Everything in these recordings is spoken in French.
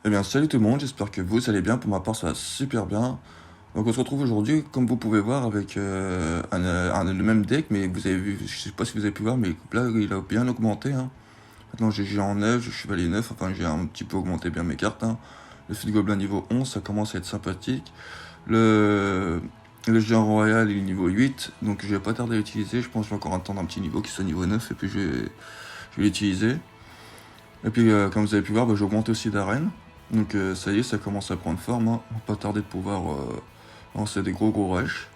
Eh bien, salut tout le monde, j'espère que vous allez bien. Pour ma part, ça va super bien. Donc, on se retrouve aujourd'hui, comme vous pouvez voir, avec le même deck, mais vous avez vu, je sais pas si vous avez pu voir, mais là, il a bien augmenté. Hein. Maintenant, j'ai géant 9, j'ai chevalier 9, enfin, j'ai un petit peu augmenté bien mes cartes. Hein. Le fil gobelin niveau 11, ça commence à être sympathique. Le, le géant royal, il est niveau 8, donc je vais pas tarder à l'utiliser. Je pense que je vais encore attendre un petit niveau qui soit niveau 9, et puis je vais l'utiliser. Et puis, comme vous avez pu voir, j'ai augmenté aussi d'arène. Donc ça y est, ça commence à prendre forme. Hein. On va pas tarder de pouvoir lancer des gros rushs.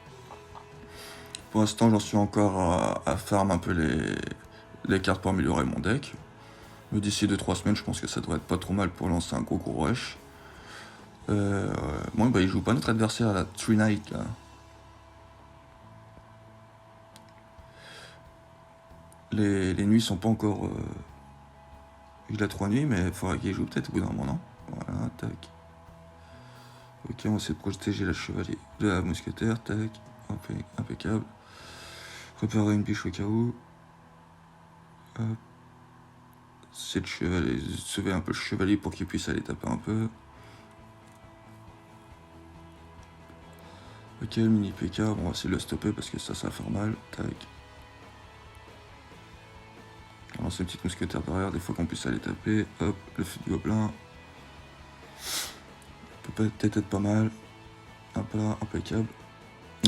Pour l'instant, j'en suis encore à farm un peu les cartes pour améliorer mon deck. Mais d'ici 2-3 semaines, je pense que ça devrait être pas trop mal pour lancer un gros rush. Bon, il joue pas notre adversaire, la Tree Knight, là. Les nuits sont pas encore... Il a 3 nuits, mais il faudra qu'il joue peut-être au bout d'un moment, non? Voilà, tac. Ok, on va essayer de protéger la chevalier de la mousquetaire, tac, impeccable. Préparer une biche au cas où. Hop. C'est le chevalier, sauver un peu le chevalier pour qu'il puisse aller taper un peu. Ok, le mini PK, on va essayer de le stopper parce que ça va faire mal, tac. On lance une petite mousquetaire derrière, des fois qu'on puisse aller taper. Hop, le feu de gobelin. Peut peut-être être pas mal. Hop là, impeccable.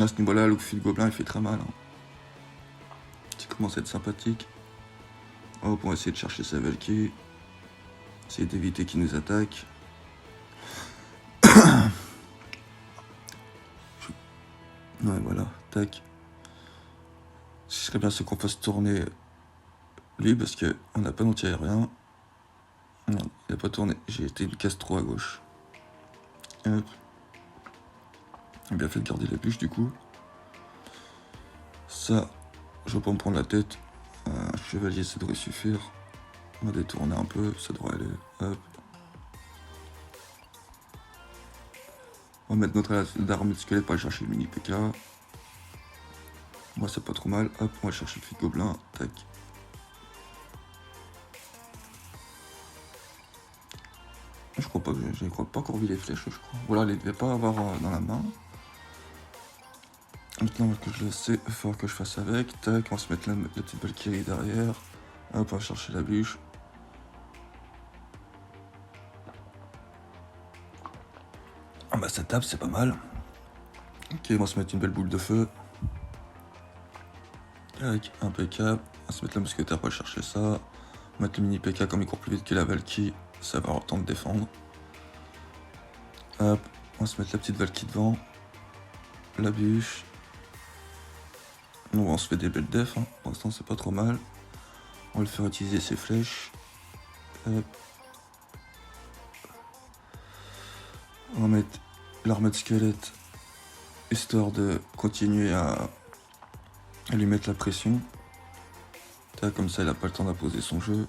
À ce niveau-là, le fil de gobelin il fait très mal. Hein. Ça commence à être sympathique. Hop, on va essayer de chercher sa Valkyrie. Essayer d'éviter qu'il nous attaque. Ouais, voilà, tac. Ce serait bien c'est qu'on fasse tourner lui parce qu'on n'a pas d'anti-aérien. Non, il n'a pas tourné. J'ai été une casse trop à gauche. Hop. J'ai bien fait de garder la bûche du coup. Ça, je vais pas me prendre la tête. Un chevalier, ça devrait suffire. On va détourner un peu, ça devrait aller. Hop. On va mettre notre arme de squelette pour aller chercher le mini PK. Moi, c'est pas trop mal. Hop, on va chercher le fil gobelin. Tac. Je crois pas que je crois pas encore vu les flèches, je crois. Voilà, il devait pas avoir dans la main. Maintenant que je le sais, il faut que je fasse avec. Tac, on va se mettre la petite Valkyrie derrière. Hop, on va chercher la bûche. Ah bah ça tape, c'est pas mal. Ok, on va se mettre une belle boule de feu. Tac, impeccable. On va se mettre la mousquetaire pour aller chercher ça. On va mettre le mini PK comme il court plus vite que la Valkyrie. Ça va avoir le temps de défendre. Hop, on va se mettre la petite Valkyrie devant. La bûche. Nous, on se fait des belles defs. Hein. Pour l'instant, c'est pas trop mal. On va le faire utiliser ses flèches. Hop. On va mettre l'arme de squelette. Histoire de continuer à lui mettre la pression. Tac, comme ça, il n'a pas le temps d'imposer son jeu.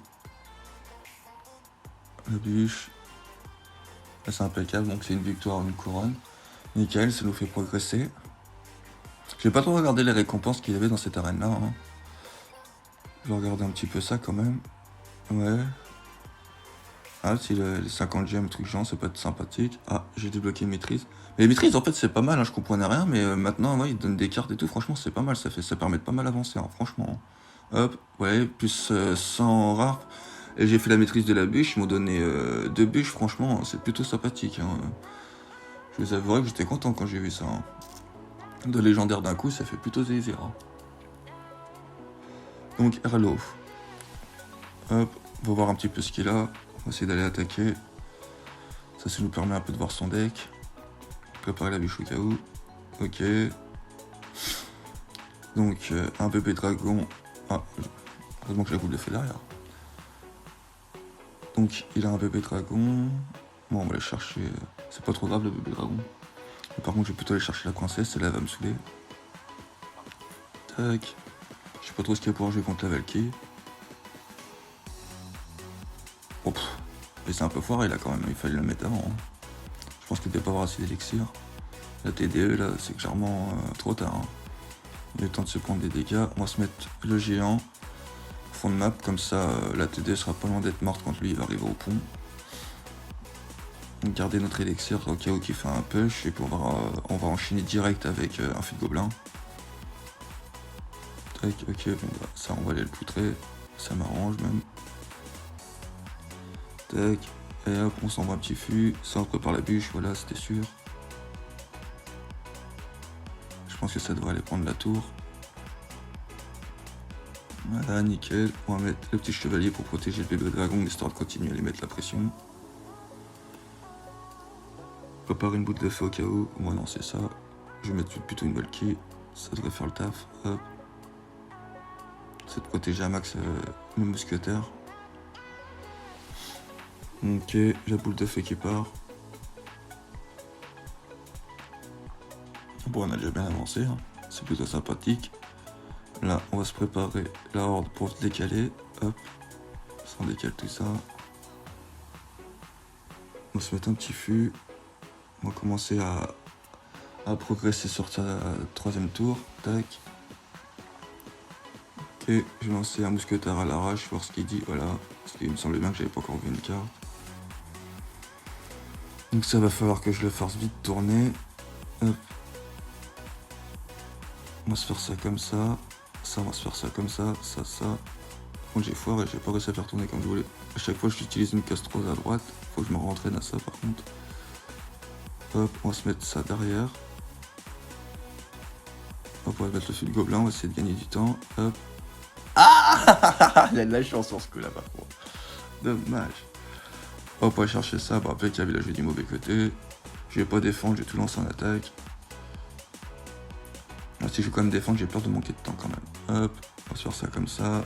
La bûche. Là, c'est impeccable. Donc, c'est une victoire, une couronne. Nickel, ça nous fait progresser. J'ai pas trop regardé les récompenses qu'il y avait dans cette arène-là. Hein. Je vais regarder un petit peu ça quand même. Ouais. Ah, si les 50 gemmes, truc genre, ça peut être sympathique. Ah, j'ai débloqué maîtrise. Mais maîtrise, en fait, c'est pas mal, hein, je comprenais rien, mais maintenant, ouais, ils donnent des cartes et tout. Franchement, c'est pas mal, ça permet de pas mal avancer, hein, franchement. Hop, ouais, plus 100 rares. Et j'ai fait la maîtrise de la bûche, ils m'ont donné 2 bûches, franchement, c'est plutôt sympathique. Hein. Je vous avouerai que j'étais content quand j'ai vu ça. Hein. De légendaire d'un coup, ça fait plutôt plaisir. Hein. Donc, Herlo. Hop, on va voir un petit peu ce qu'il a. On va essayer d'aller attaquer. Ça nous permet un peu de voir son deck. Préparer la bûche au cas où. Ok. Donc, un bébé dragon. Ah, heureusement que j'ai la boule de feu derrière. Donc, il a un bébé dragon. Bon, on va aller chercher. C'est pas trop grave le bébé dragon. Mais par contre, je vais plutôt aller chercher la princesse. Celle-là va me saouler. Tac. Je sais pas trop ce qu'il y a pour jouer contre la Valkyrie. Oh, et c'est un peu foiré là quand même. Il fallait la mettre avant. Hein. Je pense qu'il devait pas avoir assez d'élixir. La TDE là, c'est clairement trop tard. Hein. Il est temps de se prendre des dégâts. On va se mettre le géant. Fond de map, comme ça la TDE sera pas loin d'être morte quand lui il va arriver au pont. Garder notre élixir au cas où il fait un push, et puis on va enchaîner direct avec un feu de gobelin. Tac, ok, bon bah ça on va aller le poutrer, ça m'arrange même. Tac, et hop, on s'envoie un petit fût, ça on prépare la bûche, voilà, c'était sûr. Je pense que ça devrait aller prendre la tour. Voilà, nickel. On va mettre le petit chevalier pour protéger le bébé dragon, histoire de continuer à lui mettre la pression. Préparer une boule de feu au cas où. On va lancer ça. Je vais mettre plutôt une Valkyrie. Ça devrait faire le taf. Hop. C'est de protéger à max le mousquetaire. Ok, la boule de feu qui part. Bon, on a déjà bien avancé. Hein. C'est plutôt sympathique. Là, on va se préparer la horde pour se décaler. Hop. Ça, on décale tout ça. On va se mettre un petit fût. On va commencer à progresser sur sa troisième tour. Tac. Ok, je vais lancer un mousquetaire à l'arrache, voir ce qu'il dit. Voilà. Parce qu'il me semblait bien que j'avais pas encore vu une carte. Donc ça va falloir que je le force vite tourner. Hop. On va se faire ça comme ça. Ça, on va se faire ça comme ça. Ça. Par contre, j'ai foiré, j'ai pas réussi à faire tourner comme je voulais. À chaque fois, j'utilise une castrose à droite. Faut que je me rentraîne à ça par contre. Hop, on va se mettre ça derrière. Hop, on va mettre le feu de gobelin, on va essayer de gagner du temps. Hop. Ah, il a de la chance sur ce coup là par contre. Dommage. Hop, on va chercher ça. Bon, après, qu'il y avait la joué du mauvais côté. Je vais pas défendre, je vais tout lancer en attaque. Alors, si je vais quand même défendre, j'ai peur de manquer de temps quand même. Hop, on va se faire ça comme ça.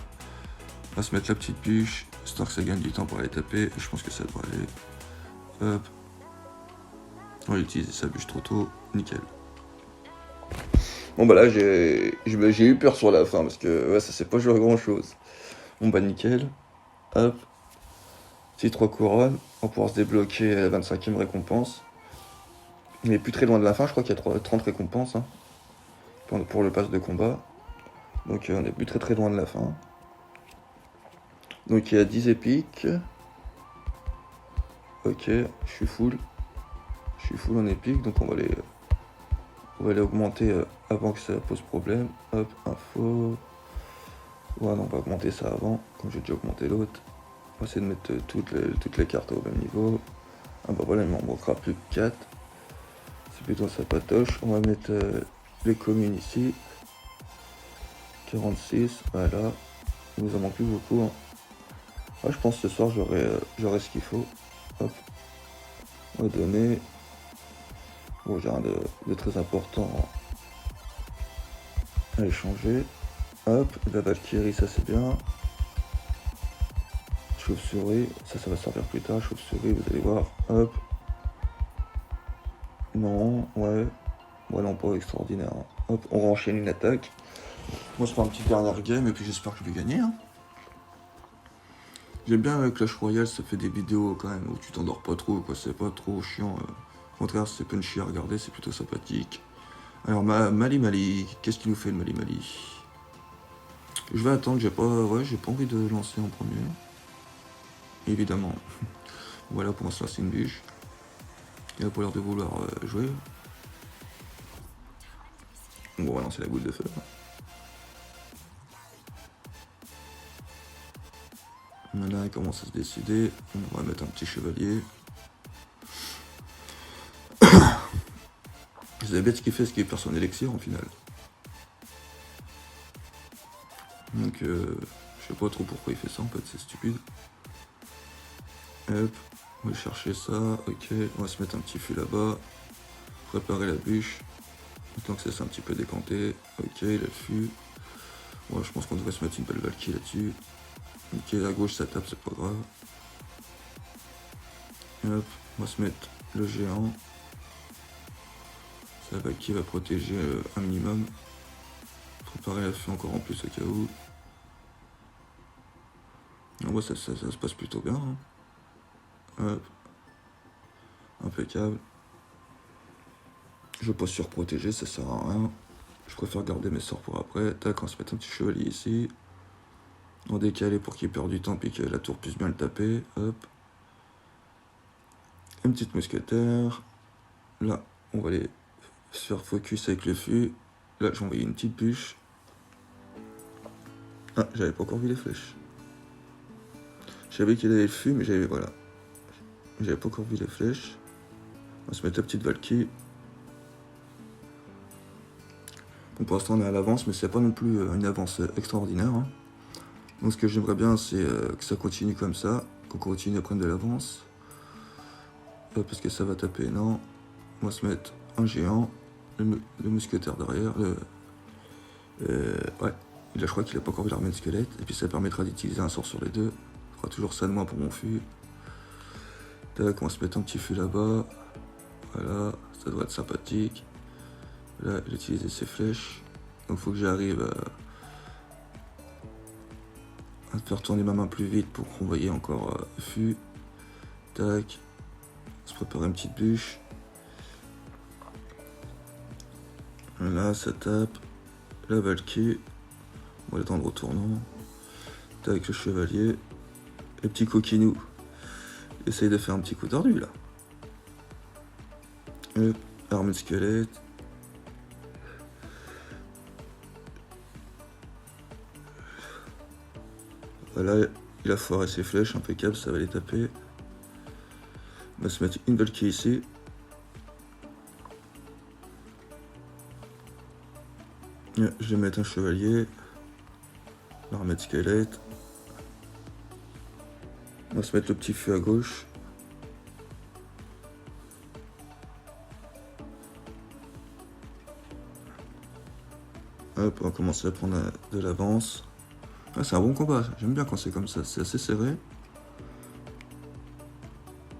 On va se mettre la petite bûche, histoire que ça gagne du temps pour aller taper. Et je pense que ça devrait aller. Hop. On va utiliser sa bûche trop tôt. Nickel. Bon bah là j'ai eu peur sur la fin parce que ouais, ça s'est pas joué à grand chose. Bon bah nickel. Hop. Petit 3 couronnes. On va pouvoir se débloquer la 25e récompense. Il est plus très loin de la fin, je crois qu'il y a 30 récompenses hein, pour le pass de combat. Donc on est plus très loin de la fin. Donc il y a 10 épiques. Ok, je suis full. Je suis full en épique, donc on va les augmenter avant que ça pose problème. Hop, info. Ouais, non, on va augmenter ça avant, comme j'ai déjà augmenté l'autre. On va essayer de mettre toutes les cartes au même niveau. Ah bah voilà, il m'en manquera plus que 4. C'est plutôt sa patoche. On va mettre les communes ici. 46, voilà. Il nous en manque plus beaucoup. Hein. Ouais, je pense que ce soir j'aurai ce qu'il faut. Hop. On va donner. Bon, j'ai rien de très important à échanger. Hop, la Valkyrie, ça c'est bien. Chauve-souris, ça va servir plus tard. Chauve-souris, vous allez voir. Hop. Non, ouais. Voilà, pas extraordinaire. Hein. Hop, on enchaîne une attaque. Moi, je fais un petit dernier game et puis j'espère que je vais gagner. Hein. J'aime bien Clash Royale, ça fait des vidéos quand même où tu t'endors pas trop, quoi. C'est pas trop chiant. Au contraire, c'est punchy à regarder, c'est plutôt sympathique. Alors, Mali, qu'est-ce qu'il nous fait le Mali? Je vais attendre, j'ai pas envie de lancer en premier. Évidemment. Voilà, pour se lancer une bûche. Il a pas l'air de vouloir jouer. Bon, on va lancer la boule de feu. Voilà, il commence à se décider. On va mettre un petit chevalier. Vous savez bien ce qu'il fait, ce qui est perd son élixir en finale. Donc, je sais pas trop pourquoi il fait ça en fait, c'est stupide. Hop, on va chercher ça, ok, on va se mettre un petit fût là-bas. Préparer la bûche. Tant que ça s'est un petit peu décanté. Ok, il a le fût. Ouais, je pense qu'on devrait se mettre une belle Valkyrie là-dessus. Ok, à gauche ça tape, c'est pas grave. Hop, on va se mettre le géant. Ça qui va protéger un minimum. Préparer la feu encore en plus au cas où. En vrai, ça se passe plutôt bien. Hein. Hop. Impeccable. Je veux pas surprotéger, ça sert à rien. Je préfère garder mes sorts pour après. Tac, on va se mettre un petit chevalier ici. On décale pour qu'il perde du temps et que la tour puisse bien le taper. Hop. Une petite mousquetaire. Là, on va aller se faire focus avec le fût. Là, j'ai envoyé une petite bûche. Ah, j'avais pas encore vu les flèches. Je savais qu'il y avait le fût, mais j'avais, voilà. J'avais pas encore vu les flèches. On va se mettre la petite Valkyrie. Bon, pour l'instant, on est à l'avance, mais c'est pas non plus une avance extraordinaire. Hein. Donc, ce que j'aimerais bien, c'est que ça continue comme ça, qu'on continue à prendre de l'avance. Parce que ça va taper, non. On va se mettre un géant, le mousquetaire derrière. Ouais, là, je crois qu'il a pas encore vu l'armée de squelette. Et puis, ça permettra d'utiliser un sort sur les deux. Ça fera toujours ça de moins pour mon fût. Tac, on va se mettre un petit fût là-bas. Voilà, ça doit être sympathique. Là, j'ai utilisé ses flèches. Donc, il faut que j'arrive à faire tourner ma main plus vite pour renvoyer encore fût. Tac. On se prépare une petite bûche. Voilà, ça tape. La Valkyrie. On va l'étendre au tournant. Tac, le chevalier. Le petit coquinou. Essaye de faire un petit coup tordu là. Hop, armée de squelette. Voilà, il a foiré ses flèches, impeccable, ça va les taper. On va se mettre une Valkyrie ici. Je vais mettre un chevalier. L'armée de squelette. On va se mettre le petit feu à gauche. Hop, on va commencer à prendre de l'avance. Ah, c'est un bon combat, j'aime bien quand c'est comme ça, c'est assez serré.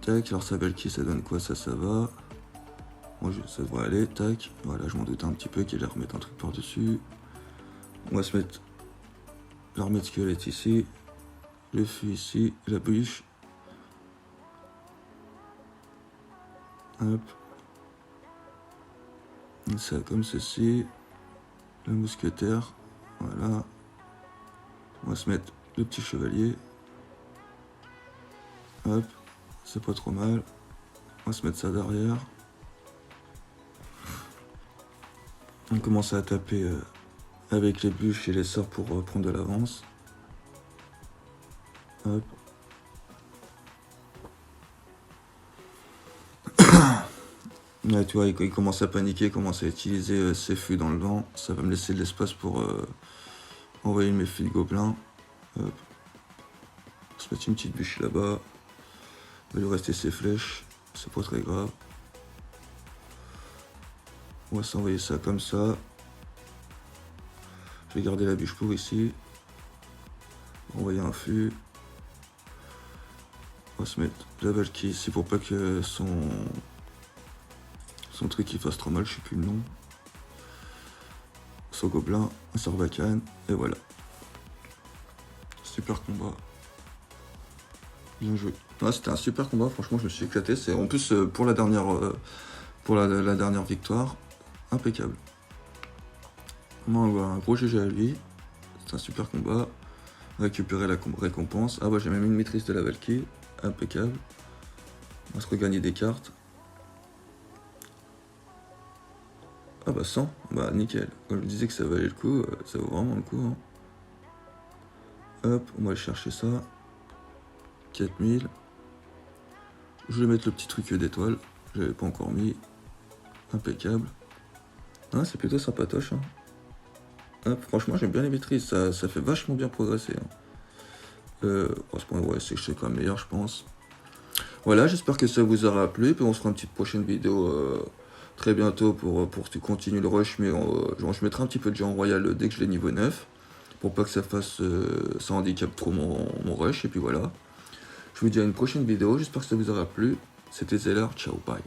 Tac, alors sa Valkyrie, ça donne quoi? Ça va. Moi, ça devrait aller, tac. Voilà, je m'en doutais un petit peu qu'il allait remettre un truc par-dessus. On va se mettre l'armée de squelette ici. Le fût ici, la bûche. Hop. Et ça comme ceci. Le mousquetaire. Voilà. On va se mettre le petit chevalier. Hop. C'est pas trop mal. On va se mettre ça derrière. On commence à taper avec les bûches et les sorts pour prendre de l'avance. Hop. Là, tu vois, il commence à paniquer, il commence à utiliser ses fûts dans le vent. Ça va me laisser de l'espace pour envoyer mes fûts de gobelins. Hop. On va se mettre une petite bûche là-bas. Il va lui rester ses flèches. C'est pas très grave. On va s'envoyer ça comme ça. Je vais garder la bûche pour ici. Envoyer un fût. On va se mettre la Valkyrie ici pour pas que son truc il fasse trop mal, je sais plus le nom. Son gobelin, un Sarbacane, et voilà. Super combat. Bien joué. Ouais, c'était un super combat, franchement je me suis éclaté. C'est en plus pour la dernière la dernière victoire, impeccable. Moi on voit un gros GG à lui. C'est un super combat. Récupérer la récompense. Ah bah j'ai même une maîtrise de la Valkyrie. Impeccable. On va se regagner des cartes. Ah bah 100, bah nickel. Comme je disais que ça valait le coup, ça vaut vraiment le coup. Hein. Hop, on va aller chercher ça. 4000. Je vais mettre le petit truc d'étoile. Je l'avais pas encore mis. Impeccable. Ah, c'est plutôt sympatoche. Hein. Hop, franchement, j'aime bien les maîtrises. Ça fait vachement bien progresser. Hein. À ce point, ouais, c'est que je suis quand même meilleur, je pense. Voilà, j'espère que ça vous aura plu. Puis on se fera une petite prochaine vidéo très bientôt pour continuer le rush. Mais je mettrai un petit peu de géant royal dès que je l'ai niveau 9. Pour pas que ça fasse ça handicape trop mon rush. Et puis voilà. Je vous dis à une prochaine vidéo. J'espère que ça vous aura plu. C'était Zeller. Ciao, bye.